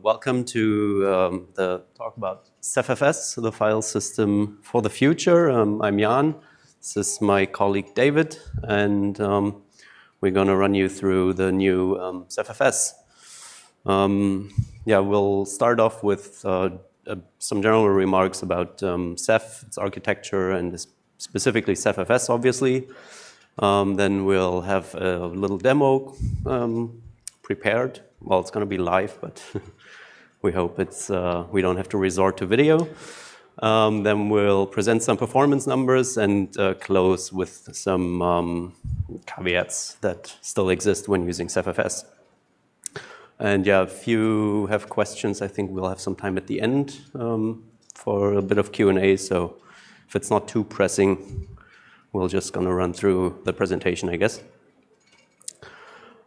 Welcome to the talk about CephFS, the file system for the future. I'm Jan. This is my colleague David, and we're going to run you through the new CephFS. We'll start off with some general remarks about Ceph, its architecture, and specifically CephFS, obviously. Then we'll have a little demo prepared. Well, it's going to be live, but we hope it's we don't have to resort to video. Then we'll present some performance numbers and close with some caveats that still exist when using CephFS. And yeah, if you have questions, I think we'll have some time at the end for a bit of Q&A. So if it's not too pressing, we're just going to run through the presentation, I guess.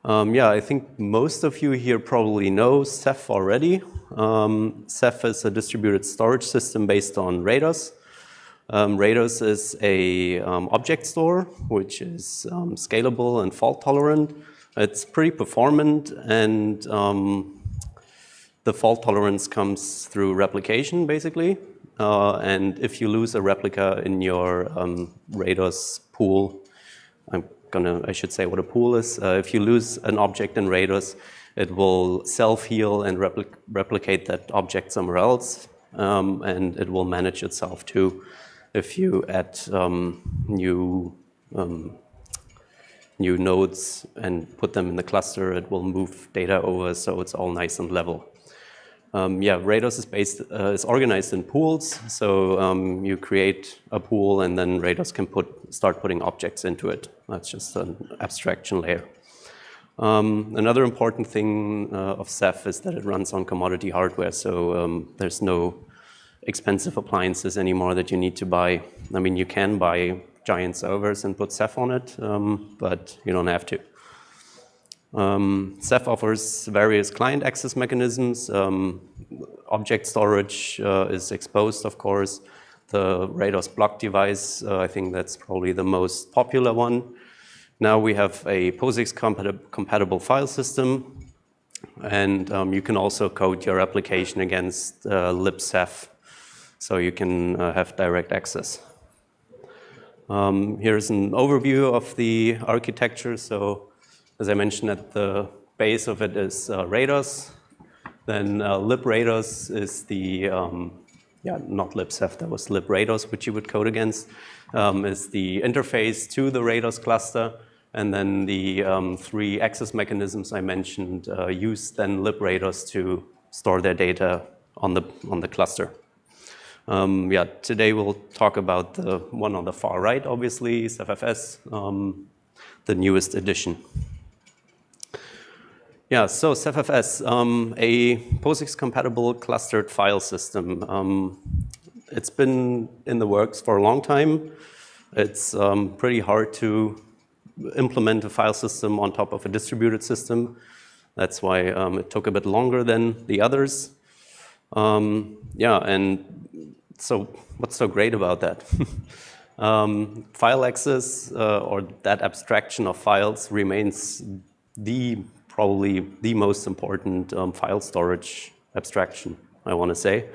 I think most of you here probably know Ceph already. Ceph is a distributed storage system based on Rados. Rados is a object store, which is scalable and fault tolerant. It's pretty performant, and the fault tolerance comes through replication, basically. And if you lose a replica in your Rados pool, I should say what a pool is. If you lose an object in Rados, it will self-heal and replicate that object somewhere else, and it will manage itself too. If you add new nodes and put them in the cluster, it will move data over, so it's all nice and level. Rados is organized in pools, so you create a pool and then Rados can start putting objects into it. That's just an abstraction layer. Another important thing of Ceph is that it runs on commodity hardware, so there's no expensive appliances anymore that you need to buy. I mean, you can buy giant servers and put Ceph on it, but you don't have to. Ceph offers various client access mechanisms. Object storage is exposed, of course. The Rados block device, I think that's probably the most popular one. Now we have a POSIX-compatible file system, and you can also code your application against libceph, so you can have direct access. Here's an overview of the architecture. So, as I mentioned, at the base of it is Rados. Then librados is the, not libceph, that was librados, which you would code against, is the interface to the Rados cluster. And then the three access mechanisms I mentioned use then librados to store their data on the cluster. Today we'll talk about the one on the far right, obviously, CephFS, the newest edition. So CephFS, a POSIX-compatible clustered file system. It's been in the works for a long time. It's pretty hard to implement a file system on top of a distributed system. That's why it took a bit longer than the others. And so what's so great about that? File access, or that abstraction of files, remains probably the most important file storage abstraction, I want to say.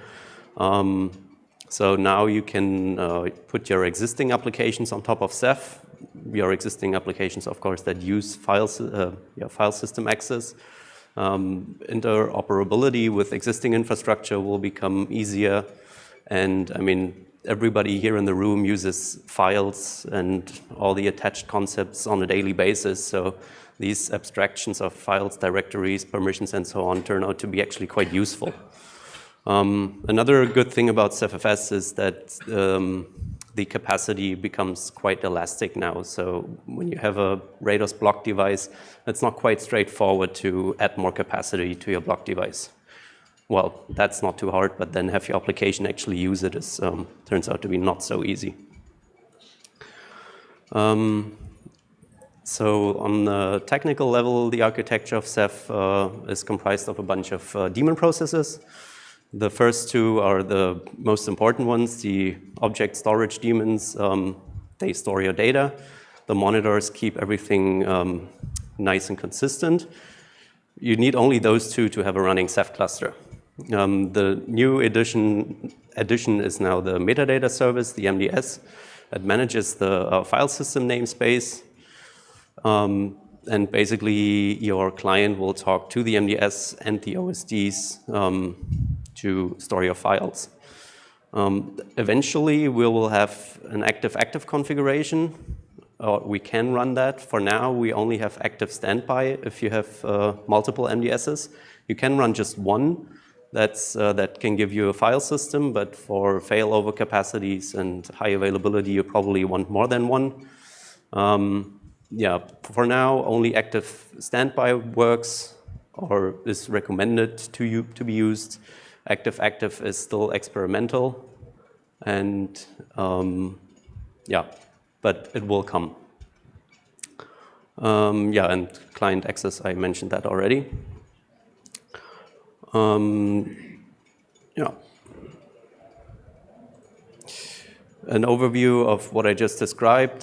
So now you can put your existing applications on top of Ceph, your existing applications, of course, that use file system access. Interoperability with existing infrastructure will become easier. And I mean, everybody here in the room uses files and all the attached concepts on a daily basis. So these abstractions of files, directories, permissions, and so on turn out to be actually quite useful. Another good thing about CephFS is that the capacity becomes quite elastic now. So when you have a Rados block device, it's not quite straightforward to add more capacity to your block device. Well, that's not too hard, but then have your application actually use it turns out to be not so easy. So on the technical level, the architecture of Ceph is comprised of a bunch of daemon processes. The first two are the most important ones, the object storage daemons. They store your data. The monitors keep everything nice and consistent. You need only those two to have a running Ceph cluster. The new addition is now the metadata service, the MDS, that manages the file system namespace. And basically, your client will talk to the MDS and the OSDs to store your files. Eventually, we will have an active-active configuration. We can run that. For now, we only have active standby. If you have multiple MDSs, you can run just one. That can give you a file system, but for failover capacities and high availability, you probably want more than one. Yeah, for now, only active standby works or is recommended to be used. Active-active is still experimental, and yeah, but it will come. Yeah, and client access, I mentioned that already. Yeah. An overview of what I just described.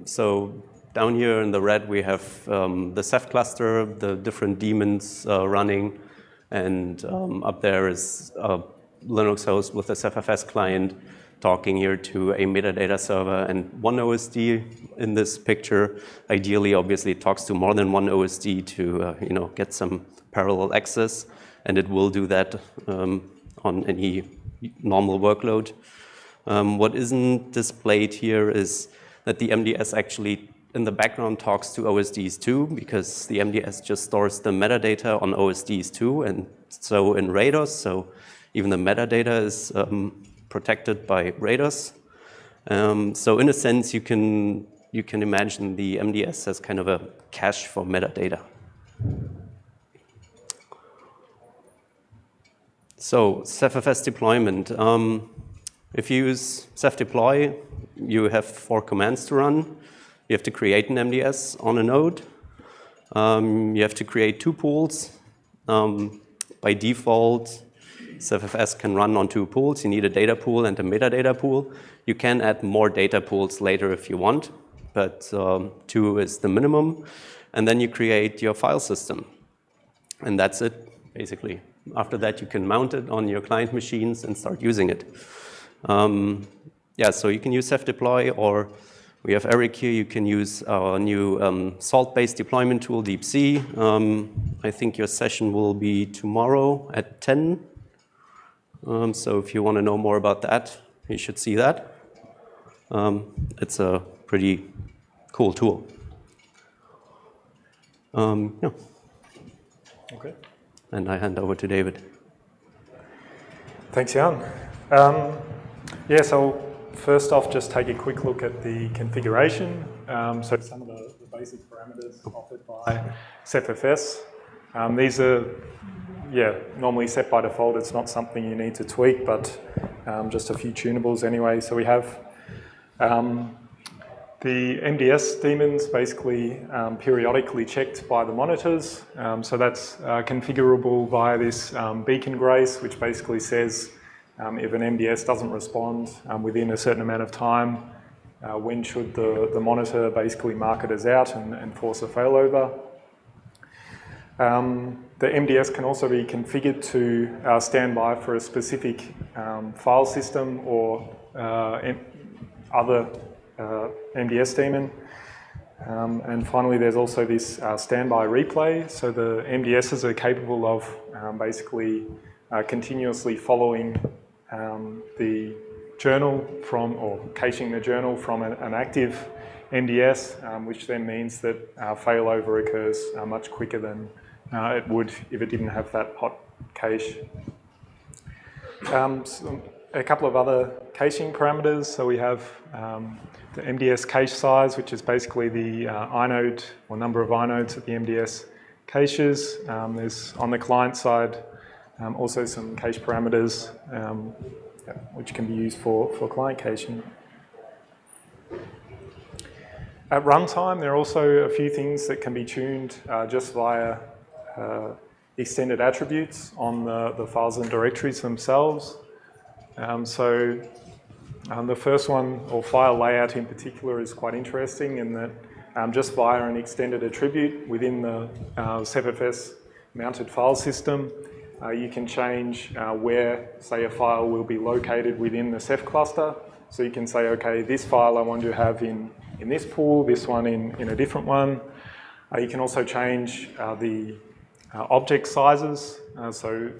So down here in the red, we have the Ceph cluster, the different daemons running, and up there is a Linux host with a CephFS client talking here to a metadata server and one OSD in this picture. Ideally, obviously, it talks to more than one OSD to get some parallel access, and it will do that on any normal workload. What isn't displayed here is that the MDS actually in the background talks to OSDs too, because the MDS just stores the metadata on OSDs too, and so in RAIDers, so even the metadata is protected by RAIDers. So in a sense, you can imagine the MDS as kind of a cache for metadata. So CephFS deployment. If you use CephDeploy, you have 4 commands to run. You have to create an MDS on a node. You have to create 2 pools. By default, CephFS can run on 2 pools. You need a data pool and a metadata pool. You can add more data pools later if you want, but 2 is the minimum. And then you create your file system. And that's it, basically. After that, you can mount it on your client machines and start using it. Yeah, so you can use CephDeploy, or we have Eric here. You can use our new salt-based deployment tool, DeepC. I think your session will be tomorrow at 10. So if you want to know more about that, you should see that. It's a pretty cool tool. Yeah. Okay. And I hand over to David. Thanks, Jan. Yeah, so first off, just take a quick look at the configuration. So some of the basic parameters offered by CephFS. These are, normally set by default. It's not something you need to tweak, but just a few tunables anyway. So we have the MDS daemons basically periodically checked by the monitors. So that's configurable via this beacon grace, which basically says if an MDS doesn't respond within a certain amount of time, when should the monitor basically mark it as out and force a failover. The MDS can also be configured to stand by for a specific file system or other MDS daemon. And finally, there's also this standby replay. So the MDSs are capable of basically continuously following the journal from, or caching the journal from an active MDS, which then means that failover occurs much quicker than it would if it didn't have that hot cache. So a couple of other caching parameters. So we have the MDS cache size, which is basically the inode or number of inodes that the MDS caches. There's on the client side also some cache parameters which can be used for client caching. At runtime, there are also a few things that can be tuned just via extended attributes on the files and directories themselves. So the first one, or file layout in particular, is quite interesting in that just via an extended attribute within the CephFS mounted file system, you can change where, say, a file will be located within the Ceph cluster. So you can say, okay, this file I want to have in this pool, this one in a different one. You can also change the object sizes. So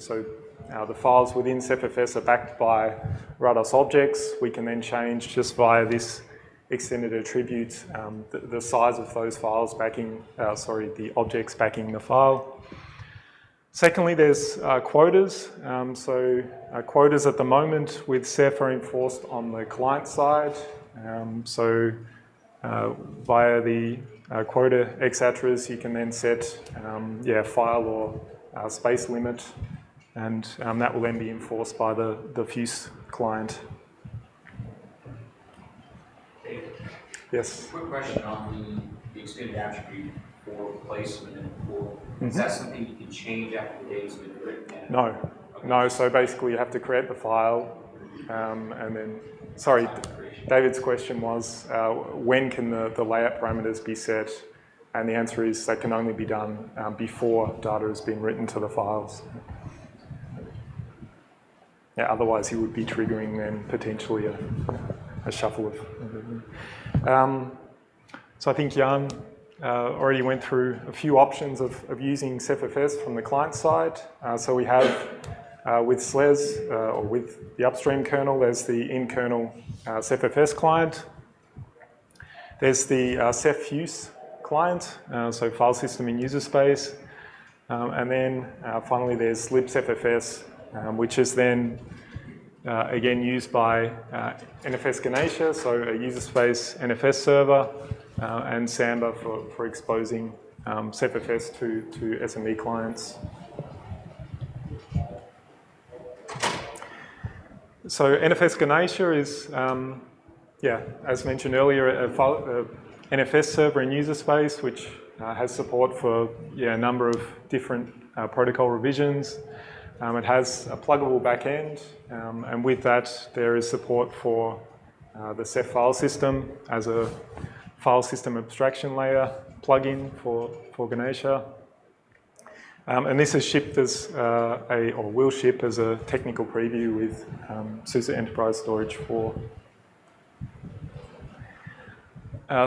the files within CephFS are backed by Rados objects. We can then change just via this extended attribute the size of those files backing, the objects backing the file. Secondly, there's quotas. Quotas at the moment with Ceph are enforced on the client side. Via the quota x-attributes, you can then set file or space limit, and that will then be enforced by the FUSE client. David, yes? Quick question on the extended attribute for placement in the pool. Is that something you can change after the data's been written? No. Okay. No, so basically you have to create the file and then, sorry, David's question was when can the layout parameters be set? And the answer is that can only be done before data has been written to the files. Yeah, otherwise you would be triggering then potentially a shuffle of. So I think Jan already went through a few options of using CephFS from the client side. So we have with SLES, or with the upstream kernel, there's the in-kernel CephFS client. There's the CephFuse client, so file system in user space. And then finally there's libCephFS, which is then again used by NFS Ganesha, so a user space NFS server, and Samba for exposing CephFS to SME clients. So NFS Ganesha is, as mentioned earlier, a NFS server in user space, which has support for a number of different protocol revisions. It has a pluggable backend, and with that there is support for the Ceph file system as a file system abstraction layer plugin for Ganesha. And this is shipped as or will ship as a technical preview with SUSE Enterprise Storage 4.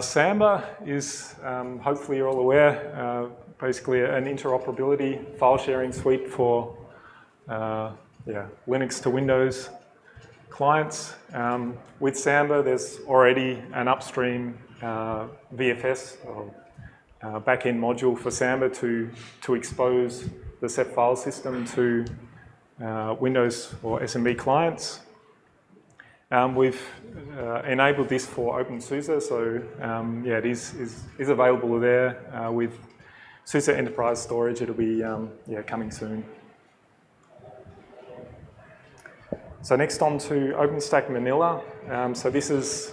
Samba is, hopefully you're all aware, basically an interoperability file sharing suite for Linux to Windows clients. With Samba, there's already an upstream VFS or backend module for Samba to expose the Ceph file system to Windows or SMB clients. We've enabled this for OpenSUSE, so it is available there with SUSE Enterprise Storage. It'll be coming soon. So next on to OpenStack Manila. So this is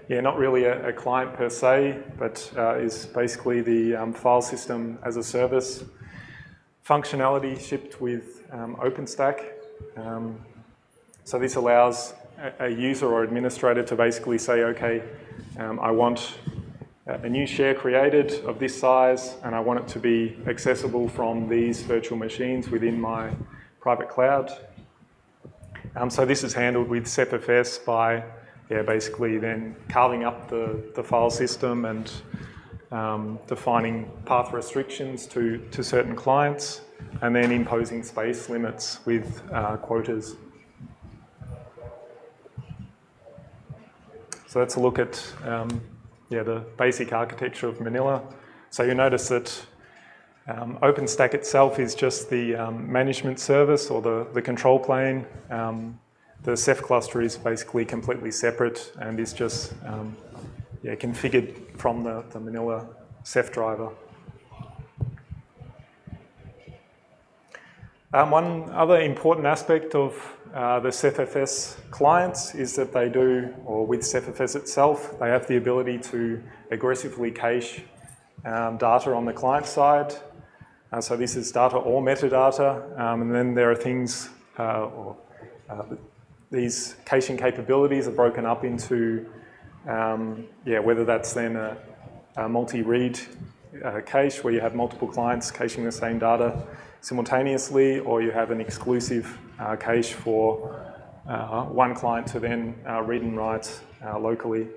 not really a client per se, but is basically the file system as a service functionality shipped with OpenStack. So this allows a user or administrator to basically say, okay, I want a new share created of this size, and I want it to be accessible from these virtual machines within my private cloud. So this is handled with CephFS by basically then carving up the file system and defining path restrictions to certain clients, and then imposing space limits with quotas. So let's look at the basic architecture of Manila. So you notice that OpenStack itself is just the management service or the control plane. The Ceph cluster is basically completely separate and is just configured from the Manila Ceph driver. One other important aspect of the CephFS clients is that they do, or with CephFS itself, they have the ability to aggressively cache data on the client side. So this is data or metadata, and then there are things, these caching capabilities are broken up into, whether that's then a multi-read cache where you have multiple clients caching the same data, simultaneously, or you have an exclusive cache for one client to then read and write locally.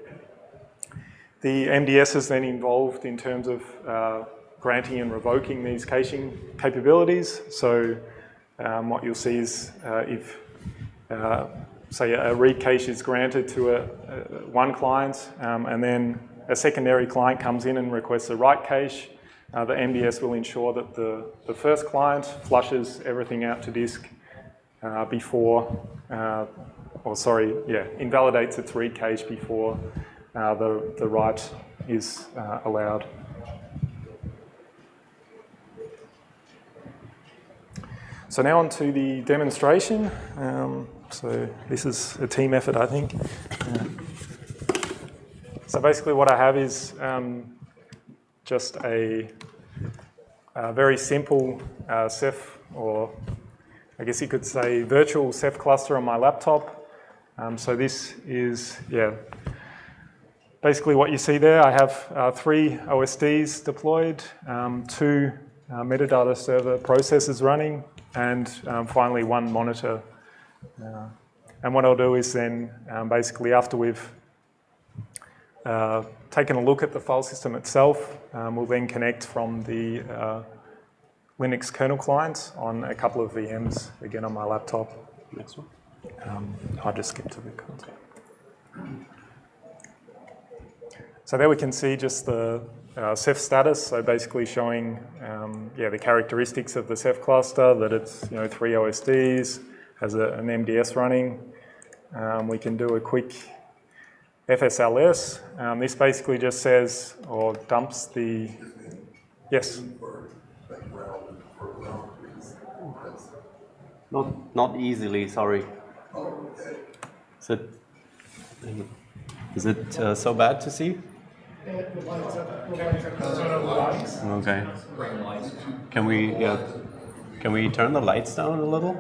The MDS is then involved in terms of granting and revoking these caching capabilities. So what you'll see is if, say, a read cache is granted to one client, and then a secondary client comes in and requests a write cache, the MDS will ensure that the first client flushes everything out to disk before, invalidates its read cache before the write is allowed. So now on to the demonstration. So this is a team effort, I think. So basically what I have is just a very simple Ceph, or I guess you could say virtual Ceph cluster on my laptop. So this is, basically what you see there. I have 3 OSDs deployed, 2 metadata server processes running, and finally 1 monitor. And what I'll do is then basically after we've taken a look at the file system itself, we'll then connect from the Linux kernel client on a couple of VMs, again on my laptop. Next one. I'll just skip to the content. So there we can see just the Ceph status, so basically showing the characteristics of the Ceph cluster, that it's 3 OSDs, has an MDS running. We can do a quick FSLS. This basically just says, or dumps the, yes? Not easily, sorry. Is it so bad to see? Okay. Can we turn the lights down a little?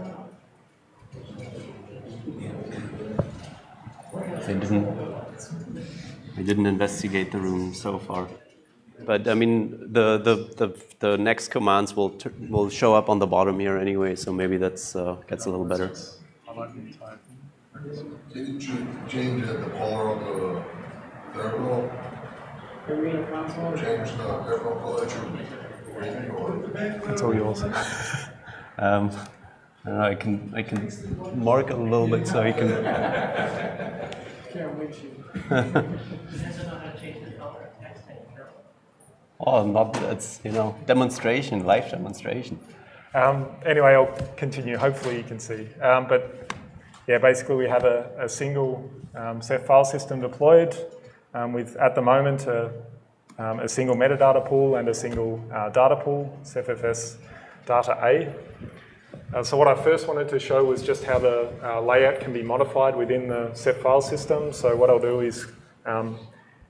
I didn't investigate the room so far. But I mean, the next commands will show up on the bottom here anyway, so maybe that's gets a little better. Can you change the color of the terminal? Change the terminal color to green or? That's all yours. I don't know, I can mark a little bit so you can. Oh, it's demonstration, live demonstration. Anyway, I'll continue. Hopefully you can see. But yeah, basically we have a single Ceph file system deployed with, at the moment, a single metadata pool and a single data pool, CephFS data A. So what I first wanted to show was just how the layout can be modified within the Ceph file system. So what I'll do is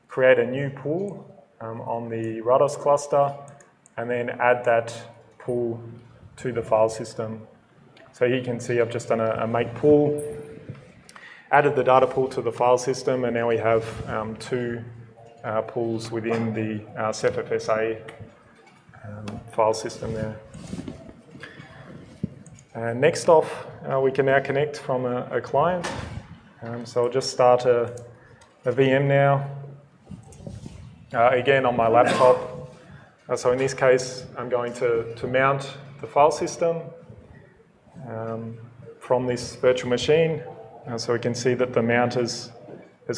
create a new pool on the Rados cluster, and then add that pool to the file system. So you can see I've just done a make pool, added the data pool to the file system, and now we have 2 pools within the CephFS A file system there. And next off, we can now connect from a client. So I'll just start a VM now. Again on my laptop. So in this case, I'm going to mount the file system from this virtual machine. So we can see that the mount is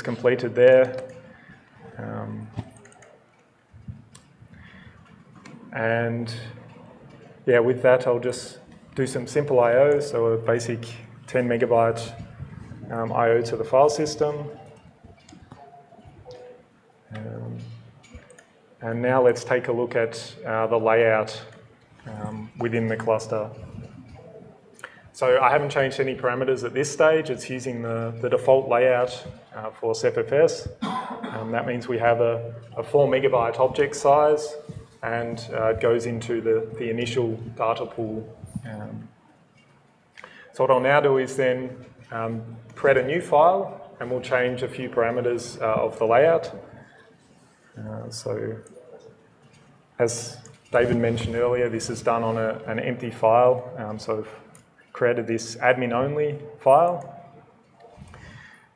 completed there. And yeah, with that, I'll just do some simple I/O, so a basic 10 megabyte I/O to the file system. And now let's take a look at the layout within the cluster. So I haven't changed any parameters at this stage. It's using the default layout for CephFS. That means we have a 4 megabyte object size, and it goes into the initial data pool. So what I'll now do is then create a new file, and we'll change a few parameters of the layout. So as David mentioned earlier, this is done on an empty file. So I've created this admin-only file.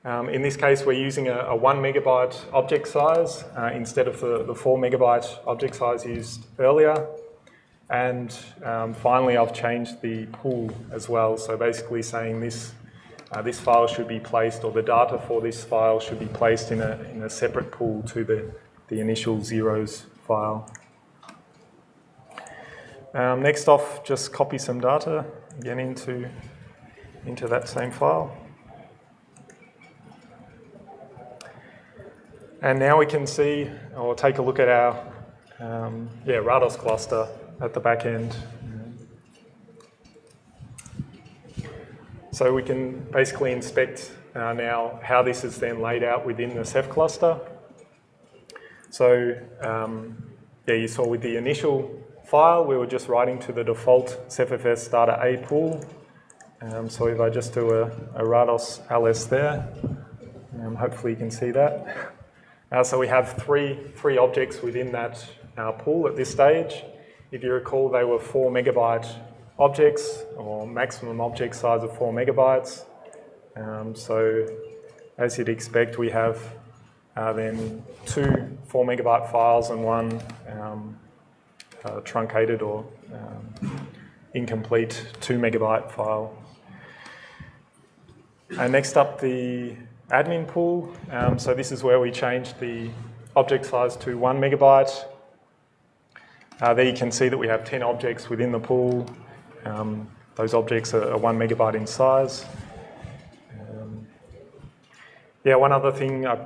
In this case, we're using a 1 megabyte object size instead of the 4 megabyte object size used earlier. And finally, I've changed the pool as well. So basically saying this file should be placed, or the data for this file should be placed in a separate pool to the initial zeros file. Next off, just copy some data again into that same file. And now we can see, or take a look at our Rados cluster at the back end. So we can basically inspect now how this is then laid out within the Ceph cluster. So you saw with the initial file, we were just writing to the default CephFS data A pool. So if I just do a Rados ls there, hopefully you can see that. So we have three objects within that pool at this stage. If you recall, they were 4 megabyte objects, or maximum object size of 4 megabytes. So as you'd expect, we have then 2 4 megabyte files and 1 truncated or incomplete 2 megabyte file. And next up, the admin pool. So this is where we changed the object size to 1 megabyte. There you can see that we have 10 objects within the pool. Those objects are 1 megabyte in size. One other thing I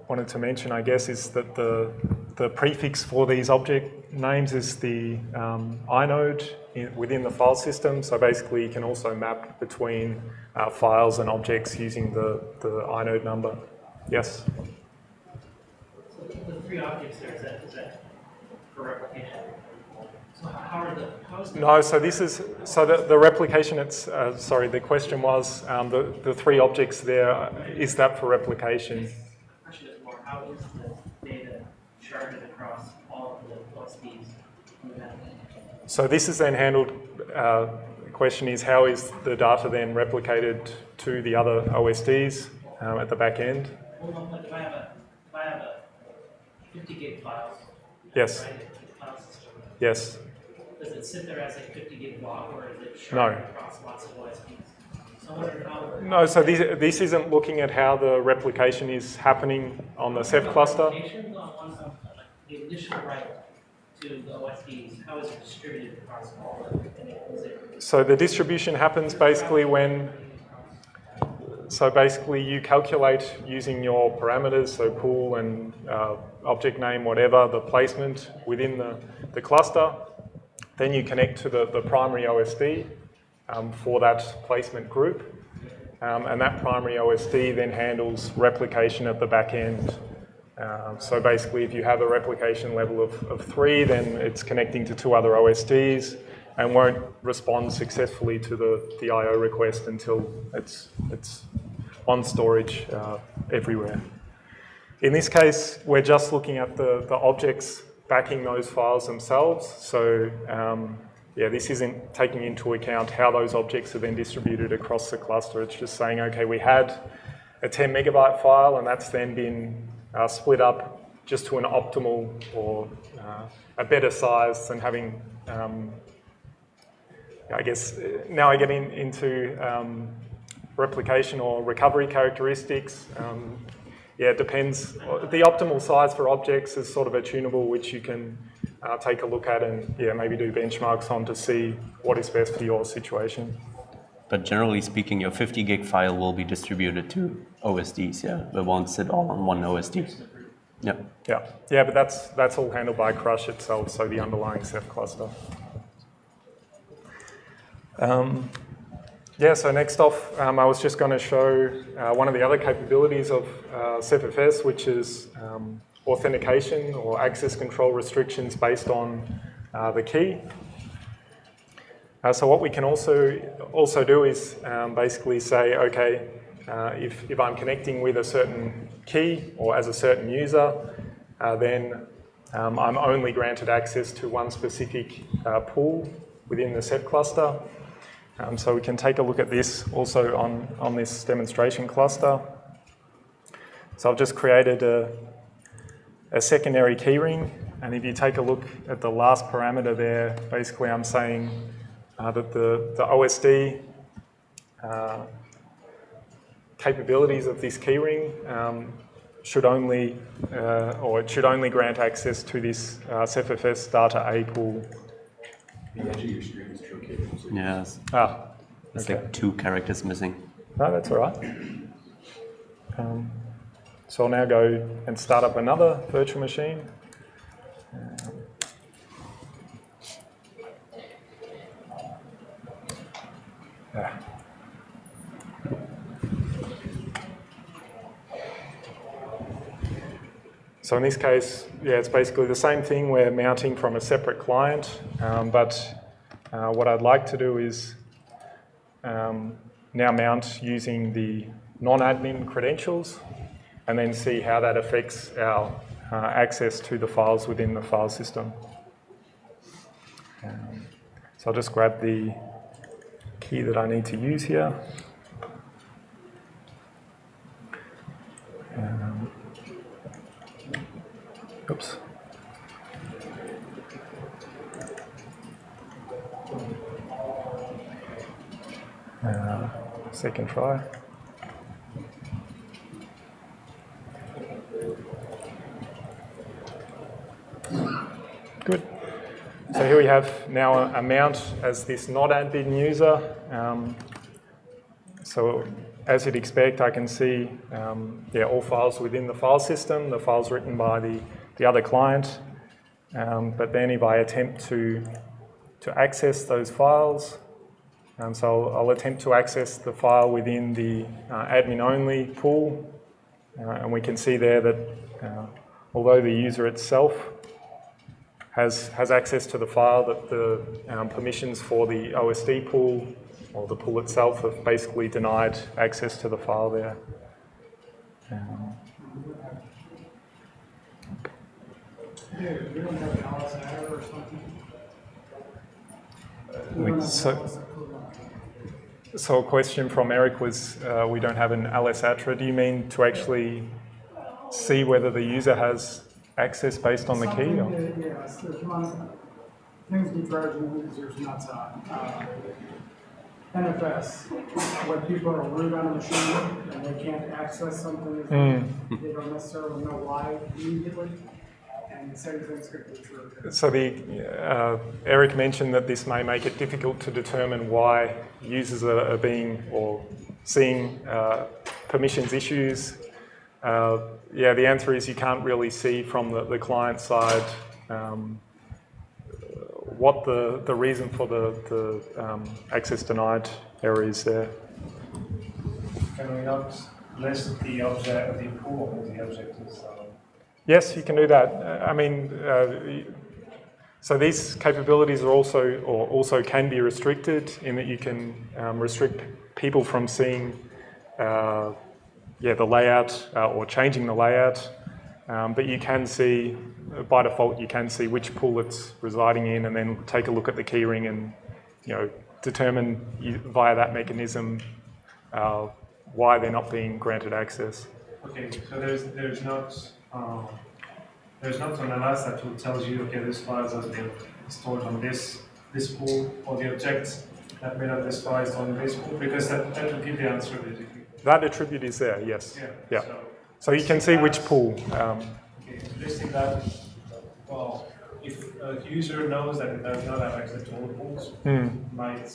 wanted to mention, I guess, is that the prefix for these object names is the inode within the file system. So basically you can also map between files and objects using the inode number. Yes? So the 3 objects there, is that for replication? So how is the... No, so this is, so the replication, the question was, the 3 objects there, is that for replication? The question is more, how is the data sharded across all of the OSDs? So this is then handled, the question is, how is the data then replicated to the other OSDs at the back end? Well, no, but if I have a 50 gig file, Yes. right, file system, Yes. does it sit there as a 50 gig block, or is it sharded No. across lots of OSDs? So I wonder how... No, so this isn't looking at how the replication is happening on the Ceph cluster. Replication on the initial write to the OSDs, how is it distributed across all of it? So the distribution happens basically when, so basically you calculate using your parameters, so pool and object name, whatever, the placement within the cluster. Then you connect to the primary OSD for that placement group. And that primary OSD then handles replication at the back end. So basically, if you have a replication level of 3, then it's connecting to 2 other OSDs and won't respond successfully to the I/O request until it's on storage everywhere. In this case, we're just looking at the objects backing those files themselves. So this isn't taking into account how those objects are then distributed across the cluster. It's just saying, okay, we had a 10 megabyte file and that's then been split up just to an optimal or a better size than having, I guess, now I get into replication or recovery characteristics. It depends. The optimal size for objects is sort of a tunable, which you can take a look at and maybe do benchmarks on to see what is best for your situation. But generally speaking, your 50 gig file will be distributed to OSDs, It won't sit all on one OSD. Yeah, but that's all handled by Crush itself, so the underlying Ceph cluster. So next off, I was just going to show one of the other capabilities of CephFS, which is authentication or access control restrictions based on the key. So what we can also do is basically say, okay, if I'm connecting with a certain key or as a certain user, then I'm only granted access to one specific pool within the Ceph cluster. So we can take a look at this also on this demonstration cluster. So I've just created a secondary keyring, and if you take a look at the last parameter there, basically I'm saying that the OSD capabilities of this keyring should only, or it should only grant access to this CephFS data A pool. The edge of your screen is truncated. So Yes. There's Okay. like 2 characters missing. No, that's all right. So I'll now go and start up another virtual machine. So in this case, yeah, it's basically the same thing. We're mounting from a separate client, but what I'd like to do is now mount using the non-admin credentials and then see how that affects our access to the files within the file system. So I'll just grab the key that I need to use here. Oops. Second try. Good. So here we have now a mount as this non-admin user. So as you'd expect, I can see all files within the file system, the files written by the other client. But then if I attempt to access those files, so I'll attempt to access the file within the admin-only pool, and we can see there that although the user itself has access to the file, that the permissions for the OSD pool or the pool itself have basically denied access to the file there. Yeah, we don't have an LS adder or something. So a question from Eric was, we don't have an LS ATRA. Do you mean to actually see whether the user has access based on the key? Or? Yes, there's one, things be charging users nuts on. NFS, when people are root on a machine and they can't access something, they don't necessarily know why immediately. And the same thing's going to be true. So Eric mentioned that this may make it difficult to determine why users are being or seeing permissions issues. Yeah, the answer is you can't really see from the client side what the reason for the access denied error is there. Can we not list the object, the pool of the object is? Yes, you can do that. I mean, so these capabilities are also can be restricted in that you can restrict people from seeing, the layout or changing the layout. But you can see, by default, you can see which pool it's residing in, and then take a look at the keyring and determine via that mechanism why they're not being granted access. Okay, so there's not an LS that will tell you, okay, this file has been stored on this pool, or the objects that made up this file is on this pool, because that will give the answer basically. That attribute is there, yes. Yeah. So you can see which pool. Okay, listing that, well, if a user knows that it does not have access to all the pools, might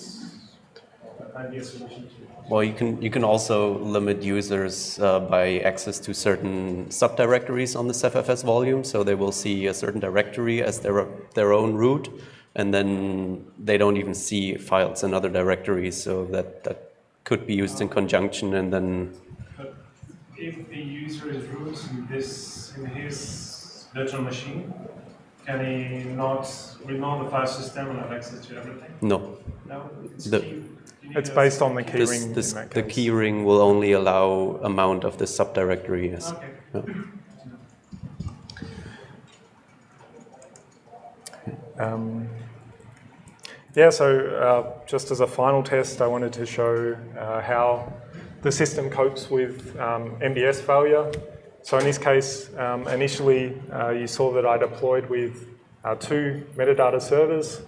be a solution to it. Well, you can also limit users by access to certain subdirectories on the CephFS volume, so they will see a certain directory as their own root, and then they don't even see files in other directories, so that could be used in conjunction, and then. But if the user is root in his virtual machine, can he not remount the file system and have access to everything? No. No. It's based on the keyring. The keyring will only allow a mount of the subdirectory. Yes. Okay. Yeah. Yeah, so just as a final test, I wanted to show how the system copes with MDS failure. So in this case, initially you saw that I deployed with 2 metadata servers.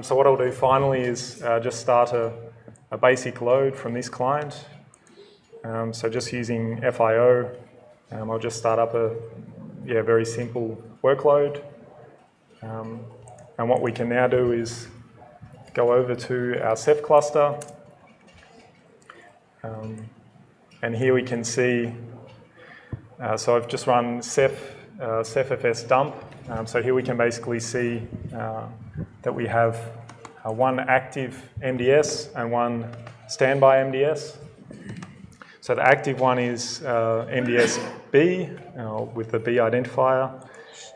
So what I'll do finally is just start a basic load from this client. So just using FIO, I'll just start up a very simple workload. And what we can now do is go over to our Ceph cluster. And here we can see, so I've just run CephFS dump. So here we can basically see that we have 1 active MDS and 1 standby MDS. So the active one is MDS B with the B identifier,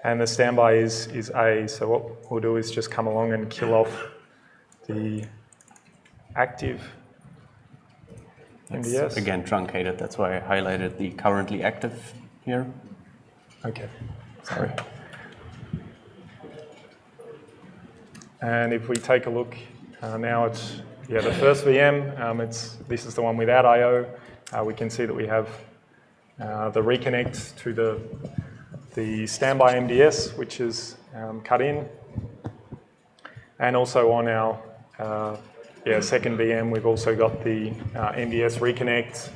and the standby is A. So what we'll do is just come along and kill off the active MDS. It's again truncated, that's why I highlighted the currently active here. Okay, sorry. And if we take a look now at the first VM, this is the one without I/O. We can see that we have the reconnect to the standby MDS, which is cut in. And also on our second VM, we've also got the MDS reconnect.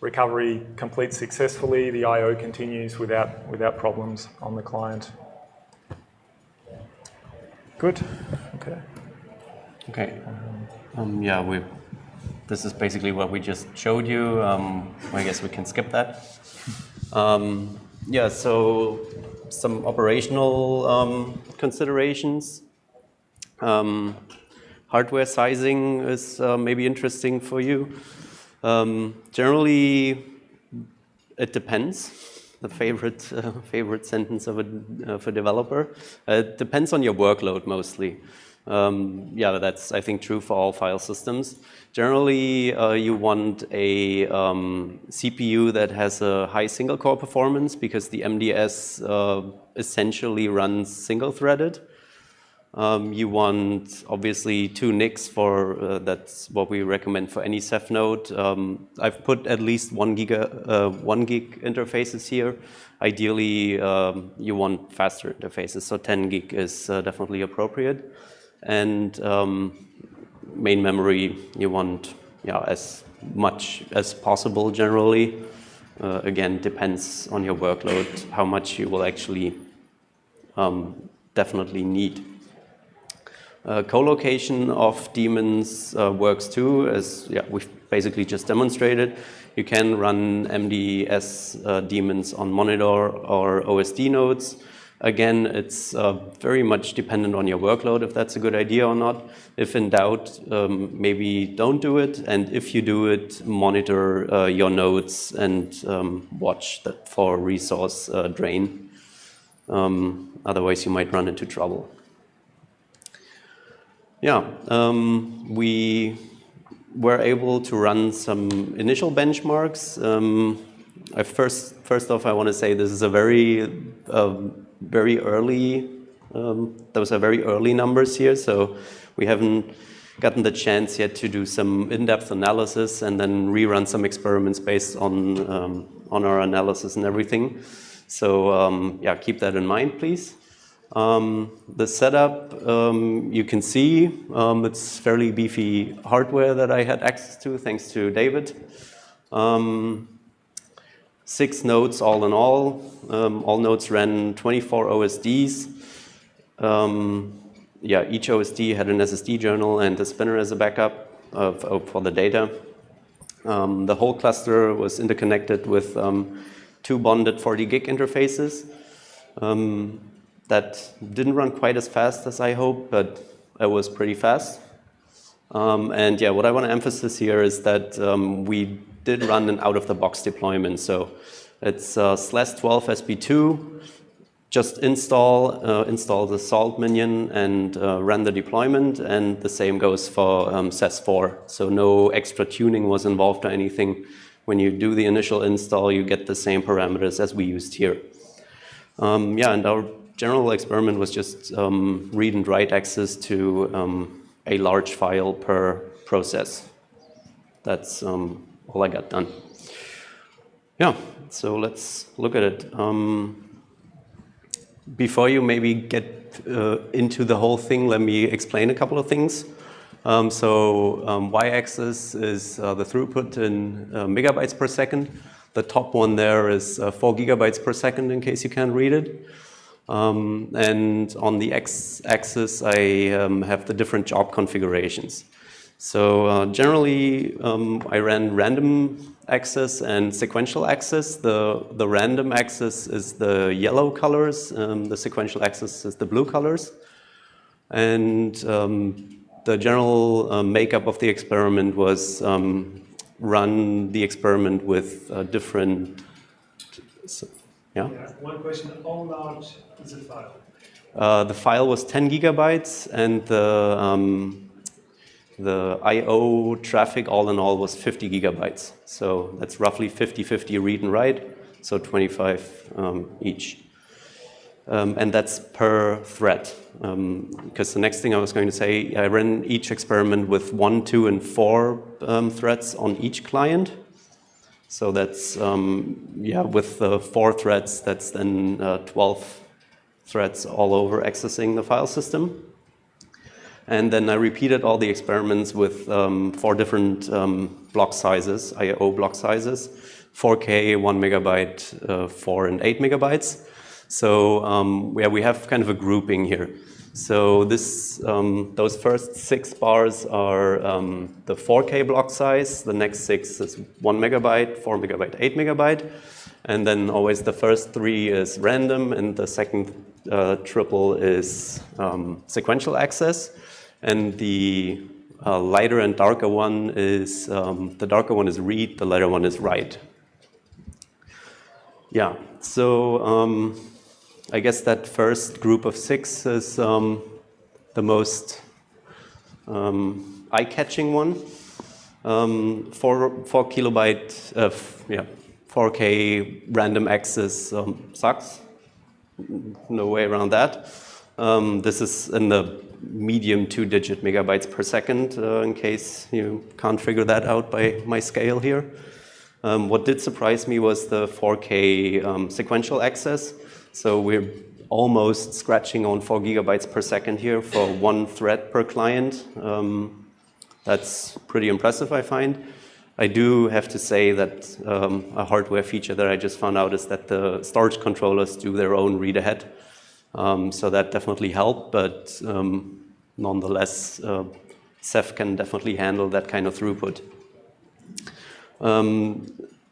Recovery completes successfully. The I/O continues without problems on the client. Good. Okay. Okay. This is basically what we just showed you. I guess we can skip that. So some operational considerations. Hardware sizing is maybe interesting for you. Generally, it depends. The favorite sentence of a developer. It depends on your workload mostly. That's I think true for all file systems. Generally, you want a CPU that has a high single core performance because the MDS essentially runs single-threaded. You want obviously 2 NICs for that's what we recommend for any Ceph node. I've put at least 1 gig interfaces here. Ideally, you want faster interfaces, so 10 gig is definitely appropriate. And main memory, you want as much as possible generally. Again, depends on your workload, how much you will actually definitely need. Co-location of daemons works too, as we've basically just demonstrated. You can run MDS daemons on monitor or OSD nodes. Again, it's very much dependent on your workload if that's a good idea or not. If in doubt, maybe don't do it. And if you do it, monitor your nodes and watch that for resource drain. Otherwise, you might run into trouble. We were able to run some initial benchmarks. First off, I want to say this is a very early. Those are very early numbers here, so we haven't gotten the chance yet to do some in-depth analysis and then rerun some experiments based on our analysis and everything. So keep that in mind, please. The setup, you can see, it's fairly beefy hardware that I had access to, thanks to David. 6 nodes all in all. All nodes ran 24 OSDs. Each OSD had an SSD journal and a spinner as a backup for the data. The whole cluster was interconnected with 2 bonded 40 gig interfaces. That didn't run quite as fast as I hoped, but it was pretty fast. What I want to emphasize here is that we did run an out-of-the-box deployment. So it's /12 sp2, just install the salt minion and run the deployment, and the same goes for SES4. So no extra tuning was involved or anything. When you do the initial install, you get the same parameters as we used here. And our general experiment was just read and write access to a large file per process. That's all I got done. Yeah, so let's look at it. Before you maybe get into the whole thing, let me explain a couple of things. Y-axis is the throughput in megabytes per second. The top one there is 4 gigabytes per second, in case you can't read it. And on the x-axis, I have the different job configurations. So generally, I ran random access and sequential access. The random access is the yellow colors. The sequential access is the blue colors. And the general makeup of the experiment was run the experiment with different. Yeah. One question: how large is the file? The file was 10 gigabytes, and the I/O traffic all in all was 50 gigabytes. So that's roughly 50-50 read and write, so 25 each. And that's per thread. Because the next thing I was going to say, I ran each experiment with 1, 2, and 4 threads on each client. So that's, yeah, with the 4 threads, that's then 12 threads all over accessing the file system. And then I repeated all the experiments with 4 different block sizes, I/O block sizes, 4K, 1 megabyte, 4 and 8 megabytes. So yeah, we have kind of a grouping here. So this, those first 6 bars are the 4K block size. The next 6 is 1 megabyte, 4 megabyte, 8 megabyte. And then always the first 3 is random, and the second triple is sequential access. And the lighter and darker one is, the darker one is read, the lighter one is write. Yeah, so I guess that first group of 6 is the most eye-catching one. 4 kilobyte, yeah, 4K random access sucks. No way around that. This is in the medium 2-digit megabytes per second, in case you can't figure that out by my scale here. What did surprise me was the 4K sequential access. So we're almost scratching on 4 gigabytes per second here for 1 thread per client. That's pretty impressive, I find. I do have to say that a hardware feature that I just found out is that the storage controllers do their own read-ahead. So that definitely helped, but nonetheless, Ceph can definitely handle that kind of throughput.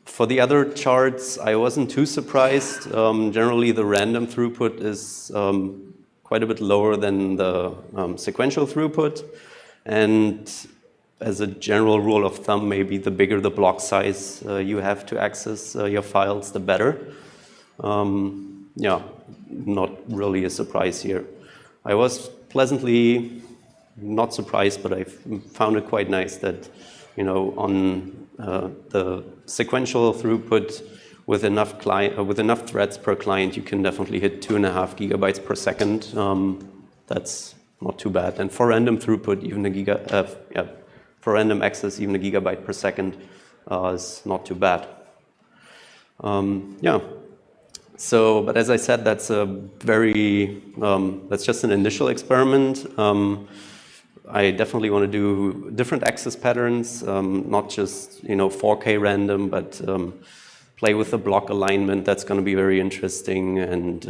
For the other charts, I wasn't too surprised. Generally, the random throughput is quite a bit lower than the sequential throughput. And as a general rule of thumb, maybe the bigger the block size you have to access your files, the better. Yeah, not really a surprise here. I was pleasantly not surprised, but I found it quite nice that, you know, on the sequential throughput with enough threads per client, you can definitely hit 2.5 gigabytes per second. That's not too bad. And for random throughput, even for random access, even a gigabyte per second is not too bad. Yeah. So, but as I said, that's a very, that's just an initial experiment. I definitely want to do different access patterns, not just, you know, 4K random, but play with the block alignment. That's going to be very interesting, and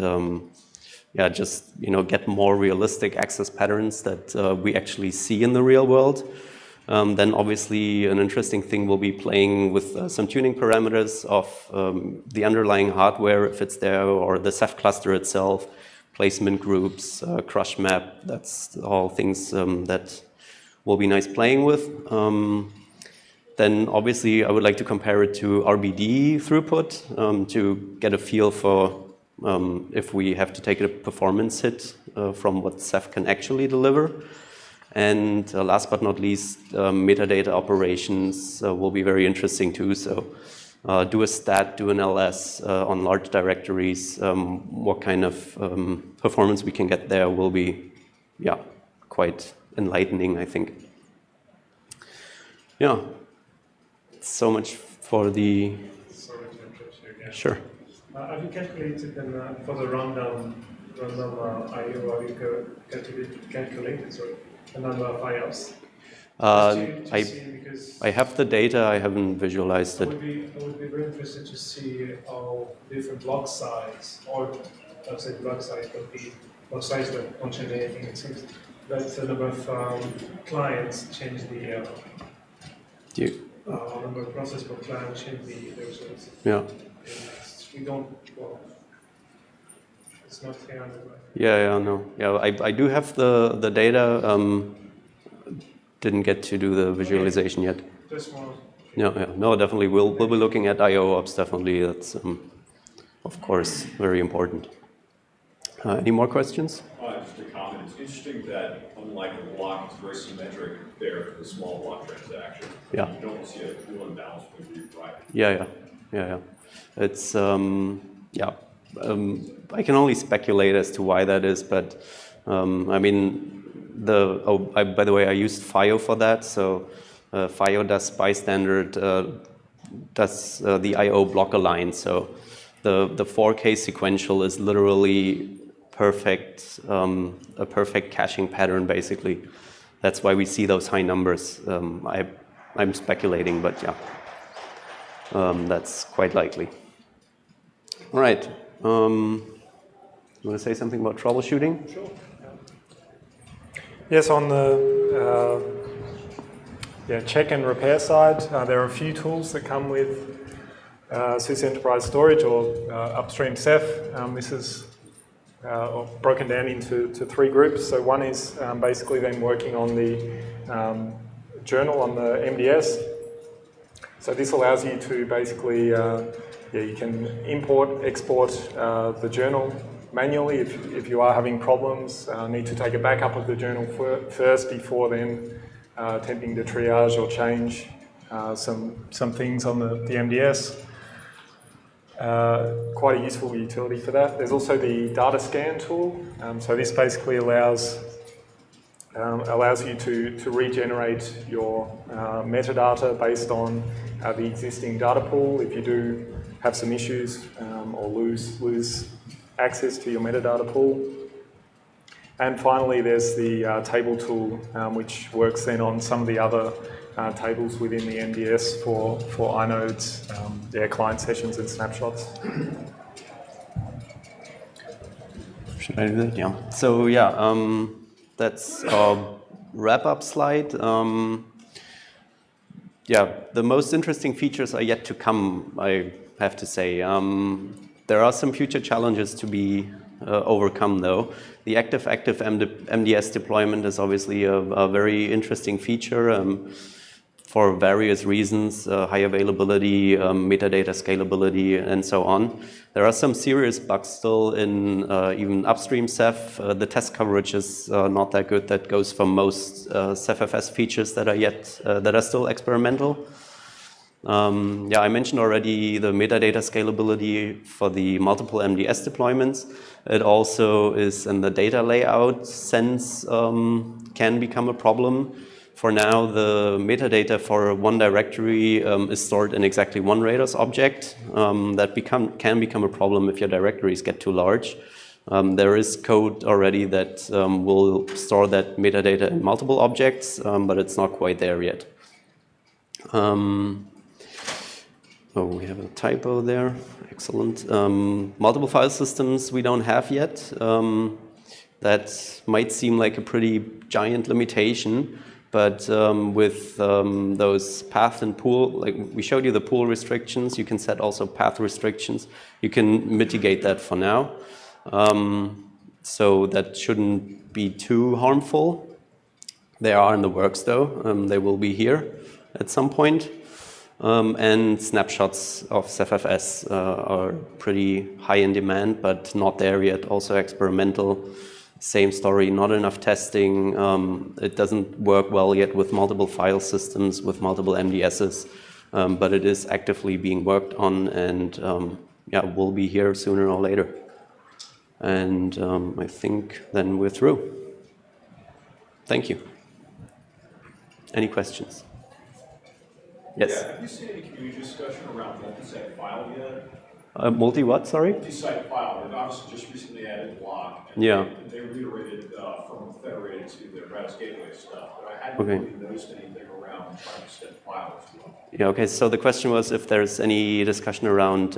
yeah, just, you know, get more realistic access patterns that we actually see in the real world. Then obviously an interesting thing will be playing with some tuning parameters of the underlying hardware, if it's there, or the Ceph cluster itself, placement groups, crush map. That's all things that will be nice playing with. Then obviously I would like to compare it to RBD throughput to get a feel for if we have to take a performance hit from what Ceph can actually deliver. And last but not least, metadata operations will be very interesting too. So do a stat, do an ls on large directories. What kind of performance we can get there will be, yeah, quite enlightening, I think. Yeah, so much for the. Sorry to interrupt you again. Sure. Have you calculated for the random IO, have you calculated the number of IOPS? I have the data, I haven't visualized I it. would be very interested to see how different block size, or let's say block size, but the block size that don't change anything, it seems that the number of clients change the number of process per client change the results. Yeah. We don't, well, it's not clear. Yeah, no. Yeah, I do have the data. Didn't get to do the visualization yet. Just more. Yeah, no, definitely. We'll be looking at IO ops, definitely. That's, of course, very important. Any more questions? Just a comment. It's interesting that, unlike a block, it's very symmetric there for the small block transaction. Yeah. You don't see a pool imbalance between read and write. Yeah. It's, I can only speculate as to why that is, but, I mean, by the way, I used FIO for that, so FIO does bystandard, does the IO block align, so the 4K sequential is literally perfect, a perfect caching pattern, basically. That's why we see those high numbers. I'm speculating, but yeah, that's quite likely. All right, you want to say something about troubleshooting? Sure. Yes, on the check and repair side, there are a few tools that come with SUSE Enterprise Storage or upstream Ceph. This is broken down into 3 groups. So one is basically then working on the journal on the MDS. So this allows you to basically, you can import, export the journal manually if you are having problems. Need to take a backup of the journal first before then attempting to triage or change some things on the MDS. Quite a useful utility for that. There's also the data scan tool. So this basically allows you to regenerate your metadata based on the existing data pool if you do have some issues or lose access to your metadata pool. And finally, there's the table tool, which works then on some of the other tables within the MDS for inodes, client sessions and snapshots. Should I do that? Yeah. So yeah, that's our wrap-up slide. Yeah, the most interesting features are yet to come, I have to say. There are some future challenges to be overcome, though. The active-active MDS deployment is obviously a very interesting feature for various reasons, high availability, metadata scalability, and so on. There are some serious bugs still in even upstream Ceph. The test coverage is not that good. That goes for most CephFS features that are still experimental. Yeah, I mentioned already the metadata scalability for the multiple MDS deployments. It also is in the data layout sense can become a problem. For now, the metadata for one directory is stored in exactly one Rados object. That can become a problem if your directories get too large. There is code already that will store that metadata in multiple objects, but it's not quite there yet. Oh, we have a typo there. Excellent. Multiple file systems we don't have yet. That might seem like a pretty giant limitation, but with those path and pool, like we showed you the pool restrictions, you can set also path restrictions. You can mitigate that for now. So that shouldn't be too harmful. They are in the works though. They will be here at some point. And snapshots of CephFS are pretty high in demand, but not there yet. Also experimental, same story, not enough testing. It doesn't work well yet with multiple file systems, with multiple MDSs. but it is actively being worked on, and yeah, will be here sooner or later. And I think then we're through. Thank you. Any questions? Yes. Yeah, have you seen any community discussion around multi-site file yet? Multi what, sorry? Multi-site file, and obviously just recently added block. And yeah. They reiterated from federated to the Rails Gateway stuff, but I hadn't Okay. really noticed anything around trying to extend files as well. Yeah, okay, so the question was if there's any discussion around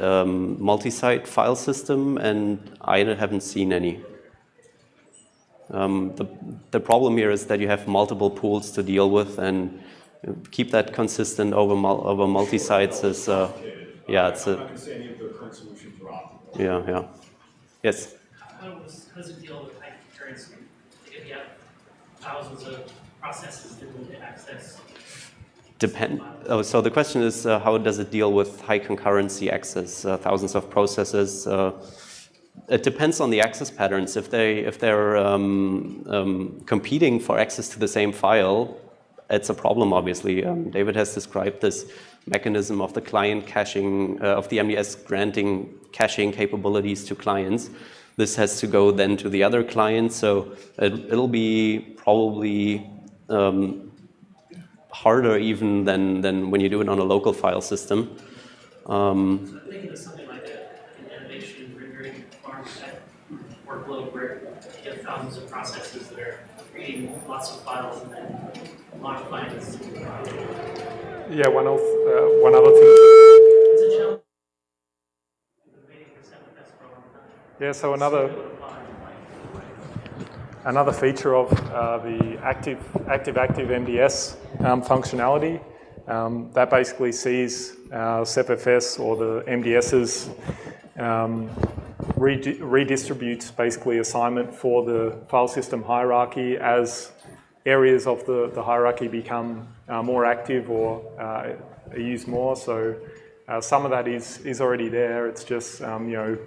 multi-site file system, and I haven't seen any. The problem here is that you have multiple pools to deal with, and keep that consistent over multi-sites is, yeah, it's I'm not going to say any of the current solutions are optimal. Yeah, yeah. Yes? How does it deal with high concurrency? If you have thousands of processes that need to access. Oh, so the question is, how does it deal with high concurrency access, thousands of processes? It depends on the access patterns. If they're competing for access to the same file, it's a problem, obviously. David has described this mechanism of the client caching, of the MDS granting caching capabilities to clients. This has to go then to the other clients, so it'll be probably harder even than when you do it on a local file system. I'm thinking of something like an innovation rendering farm type workload where you have thousands of processes that are creating lots of files and then modifying this. Yeah, one other thing. It's a challenge. I've been waiting for CephFS for a long time. Yeah, so another feature of the active MDS functionality that basically sees CephFS or the MDS's redistributes basically assignment for the file system hierarchy as areas of the hierarchy become more active or used more. So some of that is already there. It's just you know,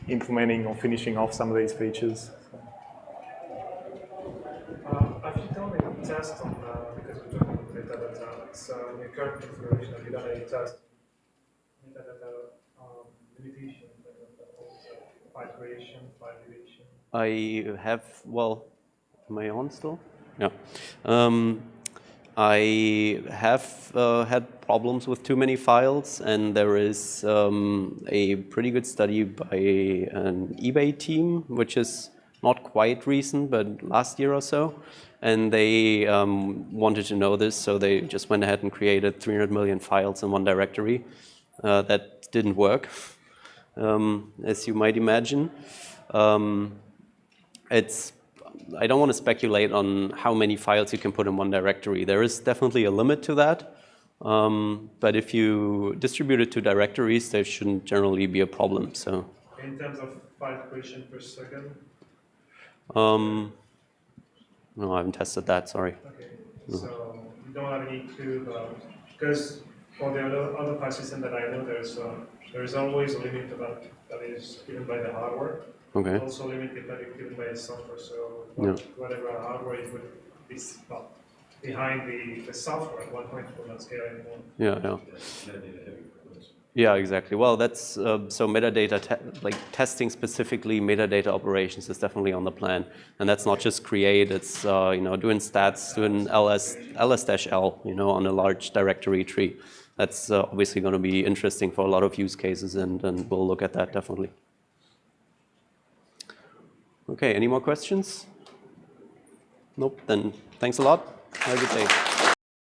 implementing or finishing off some of these features. Have you done any tests on, because we're talking about metadata, so in your current configuration, have you done any tests metadata limitations, file creation, file deletion? I have, well, am I on still? Yeah. I have had problems with too many files, and there is a pretty good study by an eBay team, which is not quite recent, but last year or so. And they wanted to know this, so they just went ahead and created 300 million files in one directory. That didn't work, as you might imagine. I don't want to speculate on how many files you can put in one directory. There is definitely a limit to that. But if you distribute it to directories, there shouldn't generally be a problem. So, in terms of file creation per second? No, I haven't tested that, sorry. Okay, so you don't have any clue about, because for the other file system that I know, there's always a limit about that is given by the hardware. Okay. Also a limit that is given by the software, so whatever hardware is behind the software at one point will not scale anymore. Yeah, yeah. Yeah, exactly. Well, that's so metadata, like testing specifically metadata operations is definitely on the plan, and that's not just create. It's you know, doing stats, doing ls-l, you know, on a large directory tree. That's obviously going to be interesting for a lot of use cases, and we'll look at that definitely. Okay, any more questions? Nope. Then thanks a lot. Have a good day.